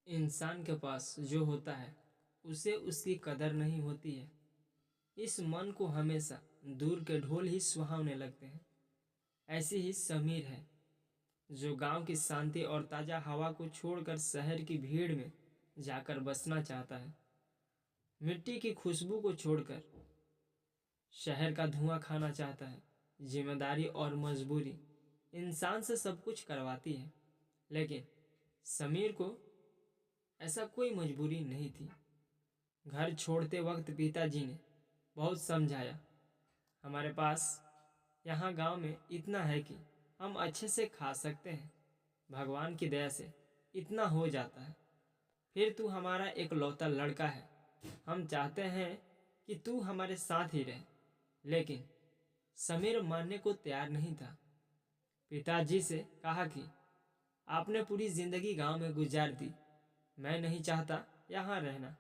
इंसान के पास जो होता है उसे उसकी कदर नहीं होती है। इस मन को हमेशा दूर के ढोल ही सुहावने लगते हैं। ऐसी ही समीर है जो गांव की शांति और ताज़ा हवा को छोड़कर शहर की भीड़ में जाकर बसना चाहता है। मिट्टी की खुशबू को छोड़कर शहर का धुआं खाना चाहता है। जिम्मेदारी और मजबूरी इंसान से सब कुछ करवाती है, लेकिन समीर को ऐसा कोई मजबूरी नहीं थी। घर छोड़ते वक्त पिताजी ने बहुत समझाया, हमारे पास यहाँ गांव में इतना है कि हम अच्छे से खा सकते हैं। भगवान की दया से इतना हो जाता है। फिर तू हमारा एक लौता लड़का है। हम चाहते हैं कि तू हमारे साथ ही रहे। लेकिन समीर मानने को तैयार नहीं था। पिताजी से कहा कि आपने पूरी जिंदगी गांव में गुजार दी, मैं नहीं चाहता यहाँ रहना।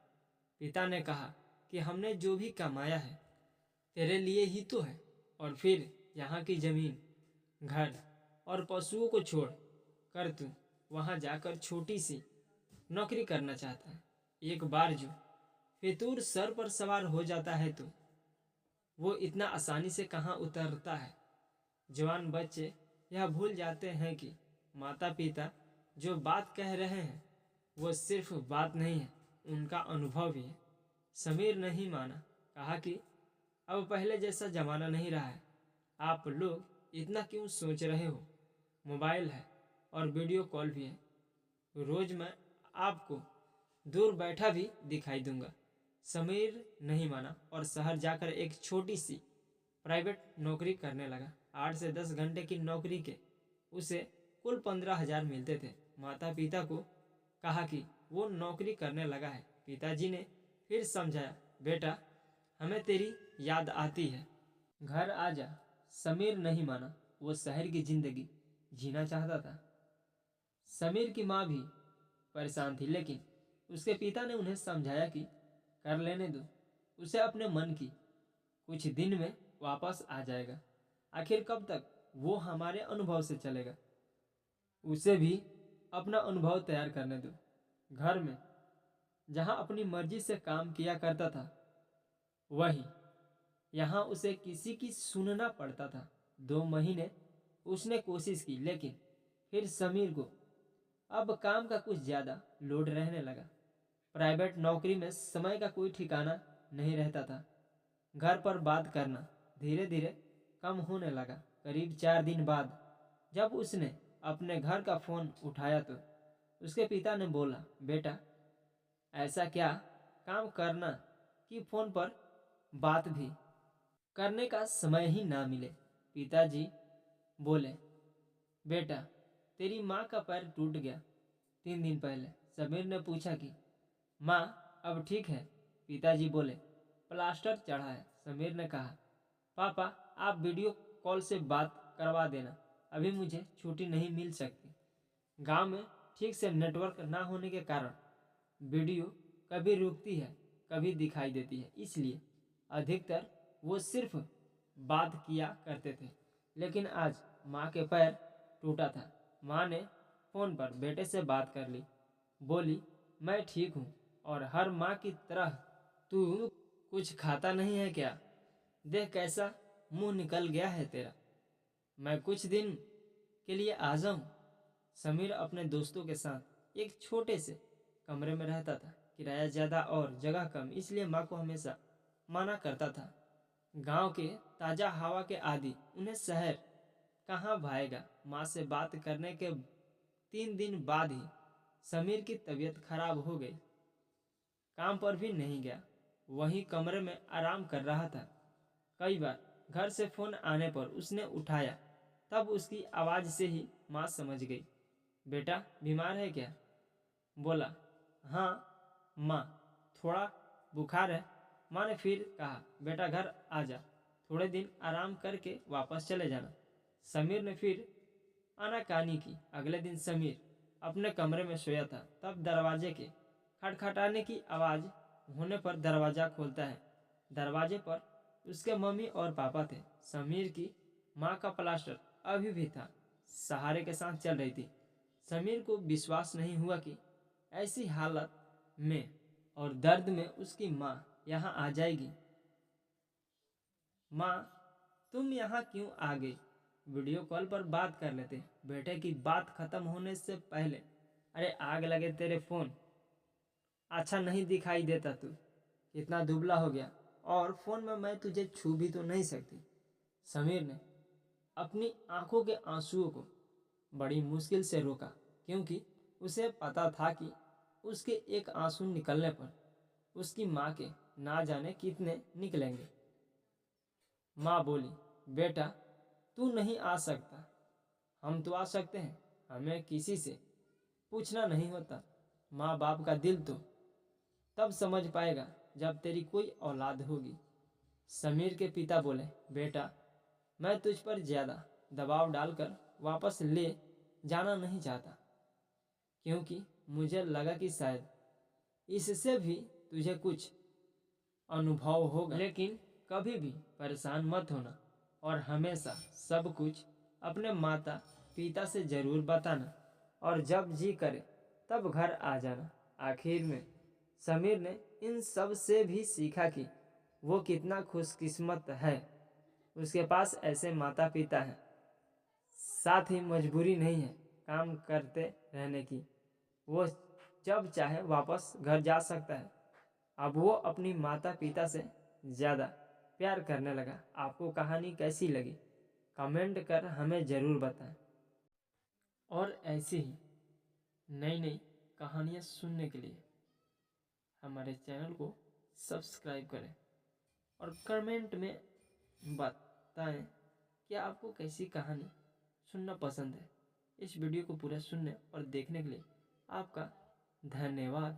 पिता ने कहा कि हमने जो भी कमाया है तेरे लिए ही तो है, और फिर यहाँ की जमीन, घर और पशुओं को छोड़ कर तू वहाँ जाकर छोटी सी नौकरी करना चाहता है। एक बार जो फितूर सर पर सवार हो जाता है तो वो इतना आसानी से कहाँ उतरता है। जवान बच्चे यह भूल जाते हैं कि माता पिता जो बात कह रहे हैं वो सिर्फ बात नहीं है, उनका अनुभव भी है। समीर नहीं माना, कहा कि अब पहले जैसा ज़माना नहीं रहा है। आप लोग इतना क्यों सोच रहे हो? मोबाइल है और वीडियो कॉल भी है। रोज़ मैं आपको दूर बैठा भी दिखाई दूंगा। समीर नहीं माना और शहर जाकर एक छोटी सी प्राइवेट नौकरी करने लगा। 8 से 10 घंटे की नौकरी के उसे कुल 15,000 मिलते थे। माता पिता को कहा कि वो नौकरी करने लगा है। पिताजी ने फिर समझाया, बेटा हमें तेरी याद आती है, घर आ जा। समीर नहीं माना, वो शहर की जिंदगी जीना चाहता था। समीर की माँ भी परेशान थी, लेकिन उसके पिता ने उन्हें समझाया कि कर लेने दो, उसे अपने मन की, कुछ दिन में वापस आ जाएगा। आखिर कब तक वो हमारे अनुभव से चलेगा? उसे भी अपना अनुभव तैयार करने दो। घर में जहाँ अपनी मर्जी से काम किया करता था, वही यहाँ उसे किसी की सुनना पड़ता था। 2 महीने उसने कोशिश की, लेकिन फिर समीर को अब काम का कुछ ज़्यादा लोड रहने लगा। प्राइवेट नौकरी में समय का कोई ठिकाना नहीं रहता था। घर पर बात करना धीरे धीरे कम होने लगा। करीब 4 दिन बाद जब उसने अपने घर का फ़ोन उठाया तो उसके पिता ने बोला, बेटा ऐसा क्या काम करना कि फ़ोन पर बात भी करने का समय ही ना मिले। पिताजी बोले, बेटा तेरी माँ का पैर टूट गया 3 दिन पहले। समीर ने पूछा कि माँ अब ठीक है? पिताजी बोले, प्लास्टर चढ़ा है। समीर ने कहा, पापा आप वीडियो कॉल से बात करवा देना, अभी मुझे छुट्टी नहीं मिल सकती। गांव में ठीक से नेटवर्क ना होने के कारण वीडियो कभी रुकती है, कभी दिखाई देती है, इसलिए अधिकतर वो सिर्फ बात किया करते थे। लेकिन आज माँ के पैर टूटा था। माँ ने फ़ोन पर बेटे से बात कर ली। बोली, मैं ठीक हूँ, और हर माँ की तरह तू कुछ खाता नहीं है क्या? देख कैसा मुंह निकल गया है तेरा। मैं कुछ दिन के लिए आ जाऊँ? समीर अपने दोस्तों के साथ एक छोटे से कमरे में रहता था। किराया ज़्यादा और जगह कम, इसलिए माँ को हमेशा माना करता था। गांव के ताज़ा हवा के आदि उन्हें शहर कहाँ भाएगा। माँ से बात करने के 3 दिन बाद ही समीर की तबीयत खराब हो गई। काम पर भी नहीं गया, वहीं कमरे में आराम कर रहा था। कई बार घर से फ़ोन आने पर उसने उठाया, तब उसकी आवाज़ से ही माँ समझ गई। बेटा बीमार है क्या? बोला, हाँ माँ, थोड़ा बुखार है। माँ ने फिर कहा, बेटा घर आ जा, थोड़े दिन आराम करके वापस चले जाना। समीर ने फिर आनाकानी की। अगले दिन समीर अपने कमरे में सोया था, तब दरवाजे के खटखटाने की आवाज़ होने पर दरवाज़ा खोलता है। दरवाजे पर उसके मम्मी और पापा थे। समीर की माँ का प्लास्टर अभी भी था, सहारे के साथ चल रही थी। समीर को विश्वास नहीं हुआ कि ऐसी हालत में और दर्द में उसकी माँ यहाँ आ जाएगी। माँ, तुम यहाँ क्यों आ गई? वीडियो कॉल पर बात कर लेते। बेटे की बात खत्म होने से पहले, अरे आग लगे तेरे फोन, अच्छा नहीं दिखाई देता तू, कितना दुबला हो गया, और फोन में मैं तुझे छू भी तो नहीं सकती। समीर ने अपनी आंखों के आंसुओं को बड़ी मुश्किल से रोका, क्योंकि उसे पता था कि उसके एक आंसू निकलने पर उसकी माँ के ना जाने कितने निकलेंगे। माँ बोली, बेटा तू नहीं आ सकता, हम तो आ सकते हैं, हमें किसी से पूछना नहीं होता। माँ बाप का दिल तो तब समझ पाएगा जब तेरी कोई औलाद होगी। समीर के पिता बोले, बेटा मैं तुझ पर ज़्यादा दबाव डालकर वापस ले जाना नहीं चाहता, क्योंकि मुझे लगा कि शायद इससे भी तुझे कुछ अनुभव होगा। लेकिन कभी भी परेशान मत होना और हमेशा सब कुछ अपने माता पिता से ज़रूर बताना, और जब जी करे तब घर आ जाना। आखिर में समीर ने इन सब से भी सीखा कि वो कितना खुशकिस्मत है, उसके पास ऐसे माता पिता हैं। साथ ही मजबूरी नहीं है काम करते रहने की, वो जब चाहे वापस घर जा सकता है। अब वो अपनी माता पिता से ज़्यादा प्यार करने लगा। आपको कहानी कैसी लगी कमेंट कर हमें ज़रूर बताएं, और ऐसी ही नई नई कहानियाँ सुनने के लिए हमारे चैनल को सब्सक्राइब करें और कमेंट में बताएं कि आपको कैसी कहानी सुनना पसंद है। इस वीडियो को पूरा सुनने और देखने के लिए आपका धन्यवाद।